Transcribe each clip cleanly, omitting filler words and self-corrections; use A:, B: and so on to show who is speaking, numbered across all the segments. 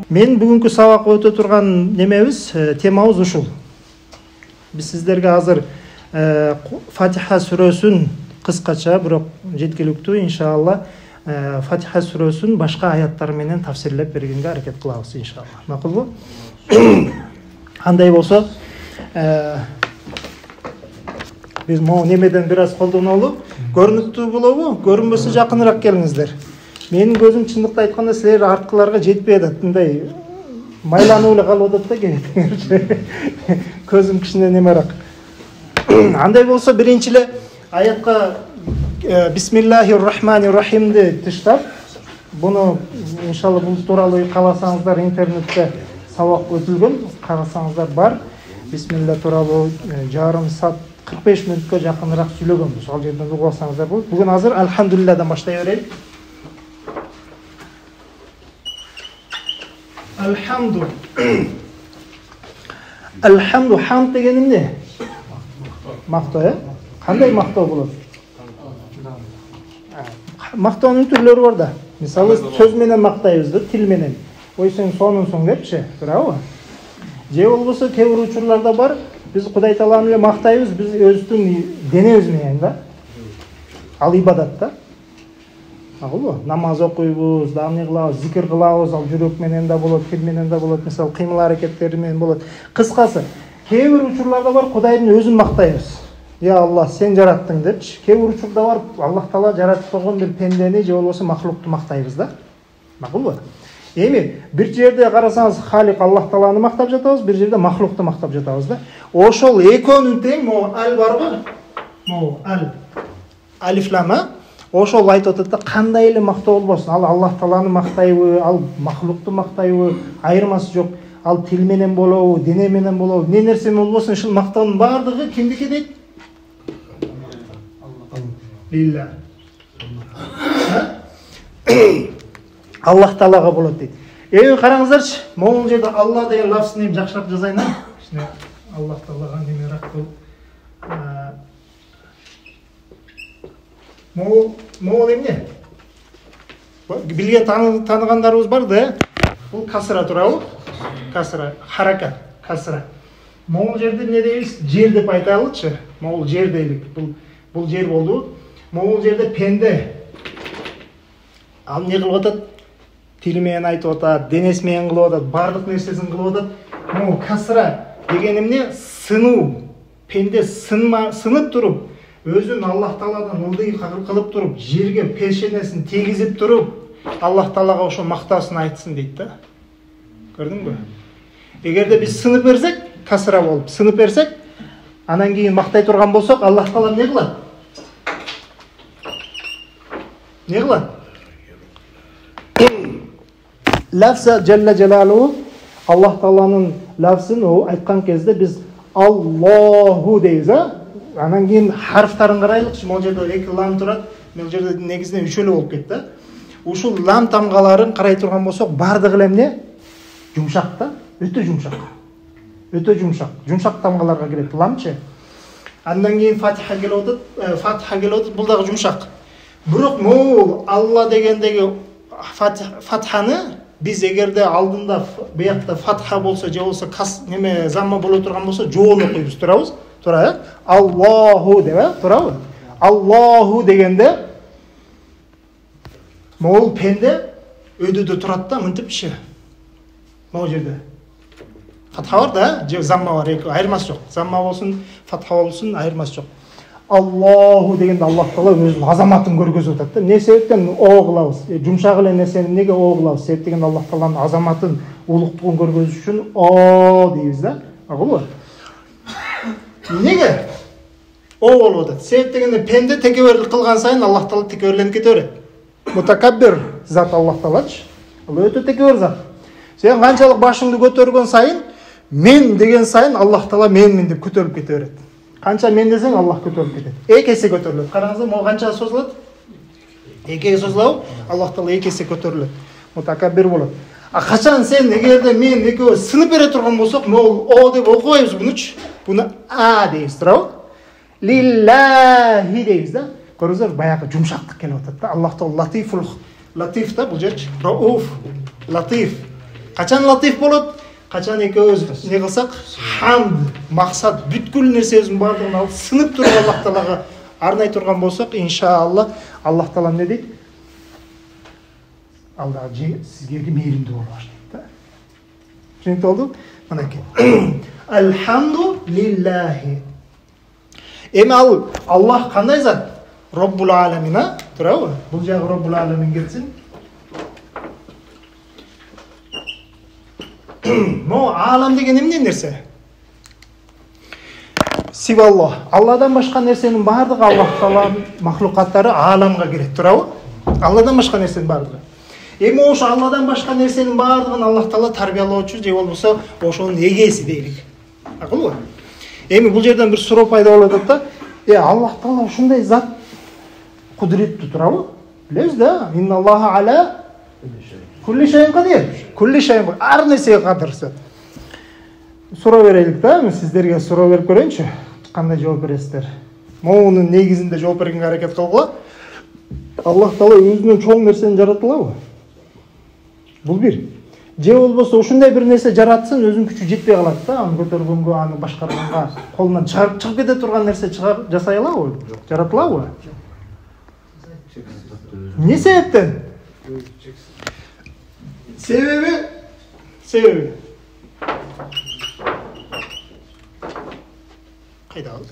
A: Мен бүгүнкү сабакка өтө турган немебиз, темабыз ушул. Биз сиздерге азыр Фатиха сүрөсүн кыскача, бирок жеткиликтүү иншалла Фатиха сүрөсүн башка аяттар менен тафсирлеп бергенге аракет кылабыз иншалла. Макулбу? Андай болсо, биз могу немеден бир аз колдонолу. Көрүнүктүү болобу? Көрүнбөсө жакыныраак келиңиздер. Менин көзүм чындыкты айтканда силер арткыларга жетпей атат. Мындай майланып эле калып атат да кебетиңерчи. Көзүм кичине немерак. Андай болсо биринчи эле аятка Бисмиллахир-рахманир-рахимди тыштап, буну иншалла бул тууралуу кааласаңыздар интернетте сабак өтүлгөн, кааласаңыздар бар. Бисмилла тууралуу жарым саат 45 мүнөткө жакыныраак сүйлөгөнбүз. Ал жерден угуп алсаңыздар болот. Бүгүн азыр Альхамдулиллахдан баштай берейик. Алхамду. Алхамду, хамд деген эмне? Мактоо, кандай мактоо болот? Мактоонун түрлөрү бар да. Мисалы сөз менен мактайбыз да, тил менен. Ой сен сонун соң депчи, туурабы? Же болбосо кээ бир учурларда бар, биз Кудай Тааланы эле мактайбыз, биз өзүбүздүн денебиз менен да. Ал ибадат да. Макулбу? Намаз окуйбуз, дагы кылабыз, зикир кылабыз, ал жүрөк менен да болот, тил менен да болот, мисалы кыймыл аракеттери менен болот. Кыскасы, кээ бир учурларда бар Кудайдын өзүн мактайбыз. Я Аллах, сен жараттың депчи. Кээ бир учурда бар Аллах Таала жаратып койгон бир пендени же болбосо махлукту мактайбыз да. Макулбу? Эми бир жерде карасаңыз Халик Аллах Тааланы мактап жатабыз, бир жерде махлукту мактап жатабыз да. Ошол экөөнүн тең могу ал барбы? Могу ал. Алиф лама. Ошол айтып атат да, кандай эле мактоо болбосун, ал Аллах Тааланы мактайбы, ал махлукту мактайбы, айырмасы жок. Ал тил менен болобу, дене менен болобу, не нерсе болбосун, ушул мактоонун баардыгы кимдики дейт? Лилла. Аллах Таалага болот дейт. Караңыздарчы, могул жерде Алла деген лафзын эми жакшыраак жазайын а? Ишне Аллах Таалага немерак кылып. Могул эмне? Билген таныгандарыбыз бар да, бул касыра турабы? Касыра, харакат, касыра. Могул жерде эмне дейбиз? Жер деп айтайлычы. Могул жер дейлик. Бул жер болду. Могул жерде пенде. Ал не кылып атат? Тили менен айтып атат, денеси менен кылып атат, бардык нерсесин кылып атат. Могул касыра деген эмне? Сынуу. Пенде сынып туруп, өзүн Аллах Тааладан ылдый кылып туруп, жерге пешенесин тийгизип туруп, Аллах Таалага ошо мактаасын айтсын дейт да. Көрдүңбү? Эгерде биз сынып берсек, касыра болуп сынып берсек, анан кийин мактай турган болсок, Аллах Таала эмне кылат? Не кылат? Лафза Жалла Жалалу, Аллах Тааланын лафзын айткан кезде биз Аллаху дейбиз, а? Анан кийин харфтарын карайлыкчы, могул жерде 2 лам турат, могул жерде негизинен 3 эле болуп кетти. Ушул лам тамгаларын карай турган болсок, бардыгы эле эмне? Жумшак да, өтө жумшак. Өтө жумшак. Жумшак тамгаларга кирет ламчы. Андан кийин Фатиха келип атат, бул дагы жумшак. Бирок могул Алла дегендеги Фатханы биз эгерде алдында буякта Фатха болсо, же болсо неме замма боло турган болсо, жоон окуйбуз, турабыз? Тура, Аллаху деп, турабы? Аллаху дегенде могул пенде өйдөдө турат да, мынтипчи. Могул жерде Фатха бар да, же замма бар, айырмасы жок. Замма болсун, Фатха болсун, айырмасы жок. Аллаху дегенде Аллах Таала өзүнүн азаматын көргөзүп атат да. Не себептен о кылабыз? Жумшак эле нерсени неге о кылабыз? Себеп деген Аллах Тааланын азаматын, улуктугун көргөзүш үчүн о дейбиз да. Макулбу? Неге? О болуп атат. Себеп дегенде пенде текеберлик кылган сайын Аллах Таала текеберленип кете берет. Мутакаббир зат Аллах Таалачы. Ал өтө текебер зат. Сен канчалык башыңды көтөргөн сайын, мен деген сайын Аллах Таала менмин деп көтөрүлүп кете берет. Канча мен десең Аллах көтөрүлүп кетет. 2 эсе көтөрүлөт. Караңыздар, могу канча созулат? 2 созулабы? Аллах Таала 2 эсе көтөрүлөт. Мутакаббир болот. А качан сен эгерде мен экөө сынып бере турган болсок, могул о деп окубайбыз бунучу. Буну а дейбиз, турабы? Лиллахи дейбиз да. Көрүңүздөр, баягы жумшактык келип атат да. Аллах Таала латиф да бул жерчи. Рауф, латиф. Качан латиф болот? Качан экөөбүз не кылсак? Хамд, максат, бүткүл нерсебиздин баардыгын алып сынып туруп Аллах Таалага арнай турган болсок, иншалла Аллах Таала эмне дейт? Ал дагы сизге мейримдүү боло баштайт да. Түшүнүктүү болду? Мынакей. Алхамду лиллахи. Эми ал Аллах кандай зат? Роббул аламин, а? Турабы? Бул жагы Роббул аламин кетсин. Но алам деген эмне нерсе? Сиваллах. Алладан башка нерсенин баардыгы Аллах Тааланын махлукаттары аламга кирет, турабы? Алладан башка нерсенин баардыгы. Эми ошо Алладан башка нерсенин баардыгын Аллах Таала тарбиялоочу же болбосо ошонун эгеси дейлик. Акылбы? Эми бул жерден бир суроо пайда болуп атат да. Аллах Таала ушундай зат кудуреттүү, турабы? Билебиз да? Инналлаха ала кулли шайин кадир. Кулли шайин ар нерсеге кадыр. Суроо берелик да, сиздерге суроо берип көрөйүнчү. Кандай жооп бересиздер? Моунун негизинде жооп бергенге аракет кылгыла. Аллах Таала өзүнөн чоң нерсени жаратылабы? Бул бир. Же болбосо ушундай бир нерсе жаратсын, өзүнүн күчү жетпей калат да, аны көтөргөнгө, аны башкарганга, колунан чыгып кете турган нерсе жасай алабы? Жаратылабы? Не себептен? Себеби. Кайда калды?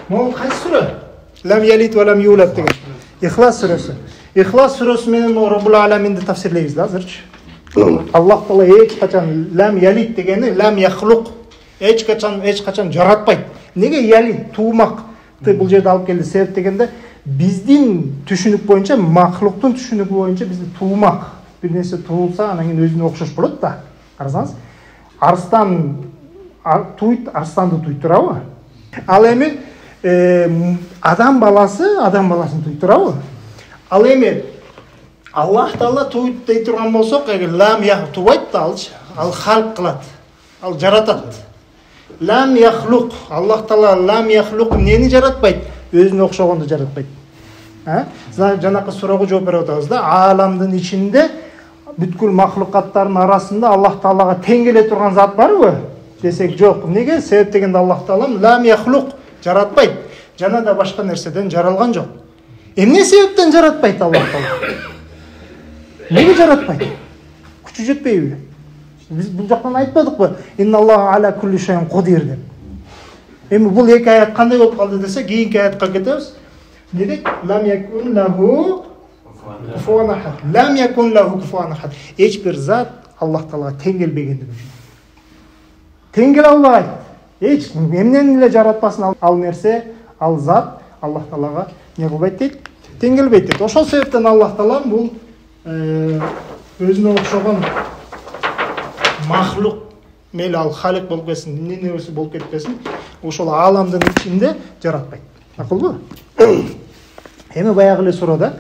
A: Мол кайсы сүрө? Лам ялит ва лам юлат деген. Ихлас сүрөсү. Ихлас сүрөсү менен Роббул аламинди тафсирлейбиз да азырчы. Аллах Таала эч качан лам ялит дегени лам яхлук. Эч качан жаратпайт. Неге ялит туумакты бул жерде алып келди? Себеп дегенде биздин түшүнүк боюнча, махлуктун түшүнүгү боюнча бизди туумак. Бир нерсе туулса, анан кийин өзүнө окшош болот да. Карасаңыз, арстан туйт, арстанды туйт, турабы? Ал эми адам баласын туйт, турабы? Ал эми Аллах Таала туйт дей турган болсок, эгер лам ях тубайт да алчы, ал халк кылат, ал жаратат. Лам яхлук, Аллах Таала лам яхлук эмнени жаратпайт? Өзүнө окшогонду жаратпайт. Жанакы суроого жооп берип атабыз да. Аламдын ичинде бүткүл махлукаттардын арасында Аллах Таалага тең келе турган зат барбы? Десек жок. Неге? Себеп дегенде Аллах Таала лам яхлук жаратпайт. Жана да башка нерседен жаралган жок. Эмне себептен жаратпайт Аллах Таала? Неге жаратпайт? Күчү жетпейби? Биз бул жактан айтпадыкпы? Инналлаха ала кулли шайин кадир деп. Эми бул эки аят кандай болуп калды десе, кийинки аятка кетебиз. Не дейт? Лам якун лаху куфуан ахад. Лам якун лаху куфуан ахад. Эч бир зат Аллах Таалага тең келбегендиги үчүн. Тең келе албайт. Эч эмнени эле жаратпасын ал нерсе, ал зат Аллах Таалага не кылбайт дейт? Тең келбейт дейт. Ошол себептен Аллах Таала бул өзүнө окшогон махлук, мейли ал халик болуп кетсин, эмне нерсе болуп кетпесин, ошол аламдын ичинде жаратпайт. Акылбы? Эми баягы эле суроодо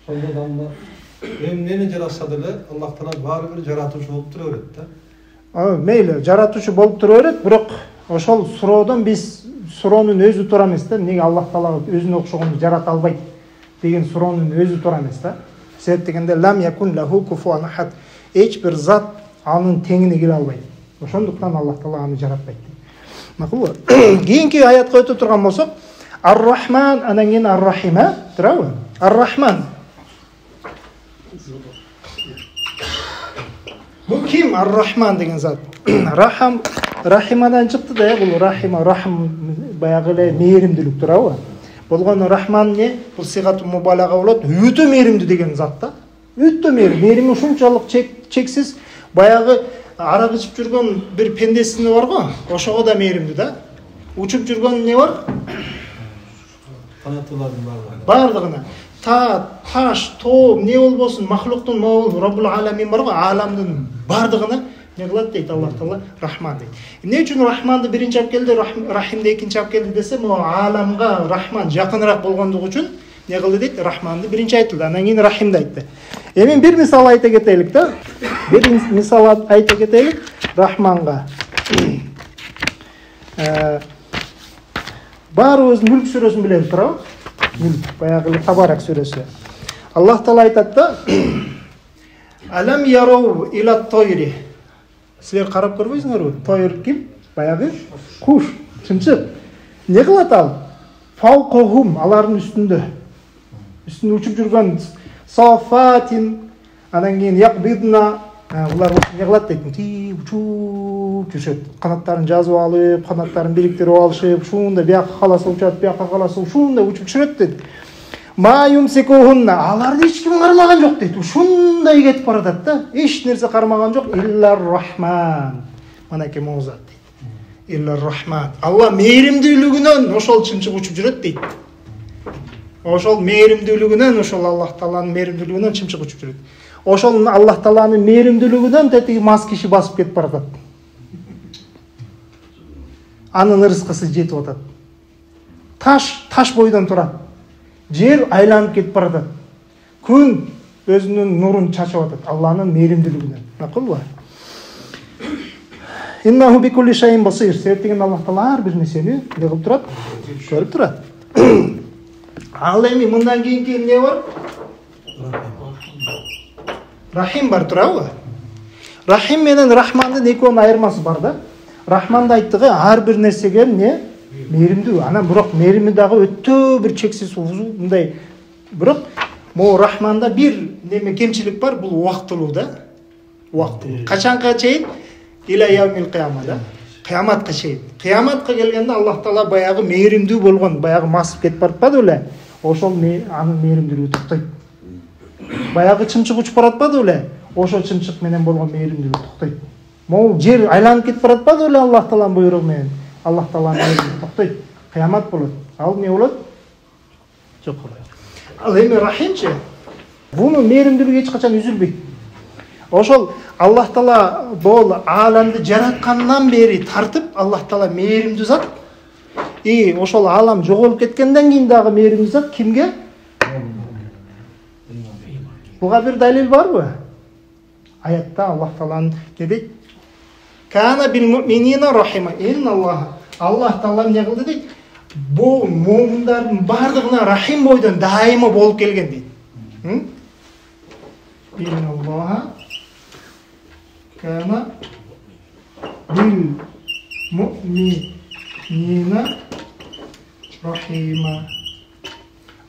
B: сонда адамдар эмнени жаратса деле Аллах Таала баары бир жаратуучу болуп тура берет да.
A: Мейли, жаратуучу болуп тура берет, бирок ошол суроодон биз суроонун өзү туура эмес да. Неге Аллах Таала өзүнө окшогонду жарата албайт деген суроонун өзү туура эмес да. Себеп дегенде лам якун лаху куфуан ахад. Эч бир зат анын теңине келе албайт. Ошондуктан Аллах Таала аны жаратпайт. Макулбу? Кийинки аятка өтө турган болсок, Ар-Рахман, анан кийин Ар-Рахима, турабы? Ар-Рахман. Бул ким? Ар-Рахман деген зат. Рахимадан чыкты да, бул Рахима, рахм баягы эле мээримдүүлүк, турабы? Болгону Рахман не? Бул сыйгату мубалага болот. Өтө мээримдүү деген зат да. Өтө мээрими ушунчалык чексиз, баягы арак ичип жүргөн бир пендесине бар го, ошого да мээримдүү да. Учуп жүргөн не бар?
B: Канаттуулардын
A: бардыгына. Таш, тоо, не болбосун, махлуктун моол Роббул аламин бар го, аламдын бардыгына не кылат дейт Аллах Таала? Рахман дейт. Эмне үчүн Рахманды биринчи алып келди, Рахимди экинчи алып келди десе, могу аламга Рахман жакыныраак болгондугу үчүн не кылды дейт? Рахманды биринчи айтылды, анан кийин Рахимди айтты. Эми бир мисал айта кетелик да. Бир мисал айта кетелик Рахманга. баарыбыз Мүлк сүрөсүн билебиз туурабы? Мүлк, баягы Табарак сүрөсү. Аллах Таала айтат да: Алам ярау ила тойри. Силер карап көрбөйсүңөрбү? Тойр ким? Баягы куш, чымчык. Не кылат ал? Фауқохум, алардын үстүндө учуп жүргөн сафатин, анан кийин якбидна, булар не кылат дейт? Учуп жүрүшөт. Канаттарын жазып алып, канаттарын бириктирип алышып, ушундай бияка каласы учат, бияка каласы ушундай учуп жүрөт дейт. Ма юмсикухунна, аларды эч ким кармаган жок дейт. Ушундай кетип баратат да. Эч нерсе кармаган жок. Иллар рахман. Манаке моозат дейт. Иллар рахман. Алла мээримдүүлүгүнөн ошол чымчык учуп жүрөт дейт. Ошол мээримдүүлүгүнөн, ошол Аллах Тааланын мээримдүүлүгүнөн чымчык учуп жүрөт. Ошол Аллах Тааланын мээримдүүлүгүнөн тетиги мас киши басып кетип баратат. Анын ырыскысы жетип атат. Таш бойдон турат. Жер айланып кетип баратат. Күн өзүнүн нурун чачып атат Алланын мээримдүүлүгүнөн. Макулбу? Иннаху бикулли шайин басир. Себептеген Аллах Таала ар бир нерсени не кылып турат? Көрүп турат. Ал эми мындан кийинки эмне бар? Рахим бар турабы? Рахим менен Рахмандын экөөнүн айырмасы бар да. Рахманда айттыгы ар бир нерсеге эмне? Мээримдүү. Анан бирок мээрими дагы өтө бир чексиз мындай. Бирок могу Рахманда бир неме кемчилик бар, бул убактылуу да. Убактылуу. Качанга чейин? Иля яумил кыямат да. Кыяматка чейин. Кыяматка келгенде Аллах Таала баягы мээримдүү болгон, баягы масып кетип баратпады беле? Ошол анын мээримдүүлүгү токтойт. Баягы чымчык учуп баратпады беле? Ошол чымчык менен болгон мээримдүүлүгү токтойт. Могу жер айланып кетип баратпады беле Аллах Тааланын буйругу менен? Аллах Тааланын мээримдүүлүгү токтойт. Кыямат болот. Ал не болот? Жок болот. Ал эми Рахимчи? Бунун мээримдүүлүгү эч качан үзүлбөйт. Ошол Аллах Таала бул ааламды жараткандан бери тартып Аллах Таала мээримдүү зат. И ошол аалам жоголуп кеткенден кийин дагы мээримдүү зат кимге? Буга бир далил барбы? Аятта Аллах Тааланын не дейт? Кана бил муъминина рахима. Аллах Таала не кылды дейт? Бул муъминдардын бардыгына рахим бойдон дайыма болуп келген дейт. Инналлаха кана бил муъминина рахима.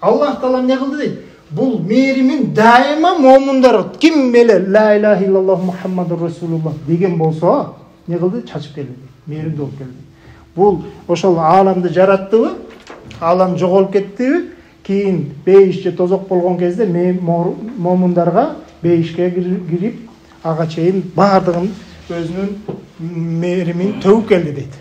A: Аллах Таала не кылды дейт? Бул мээримин дайыма муъминдар ким эле ла илаха иллаллаху Мухаммадур Расулуллах деген болсо, не кылды? Чачып келди. Мээримдүү болуп келди. Бул ошол ааламды жараттыбы? Аалам жоголуп кеттиби? Кийин бейиш же тозок болгон кезде муъминдарга бейишке кирип, ага чейин бардыгын өзүнүн мээримин төгүп келди дейт.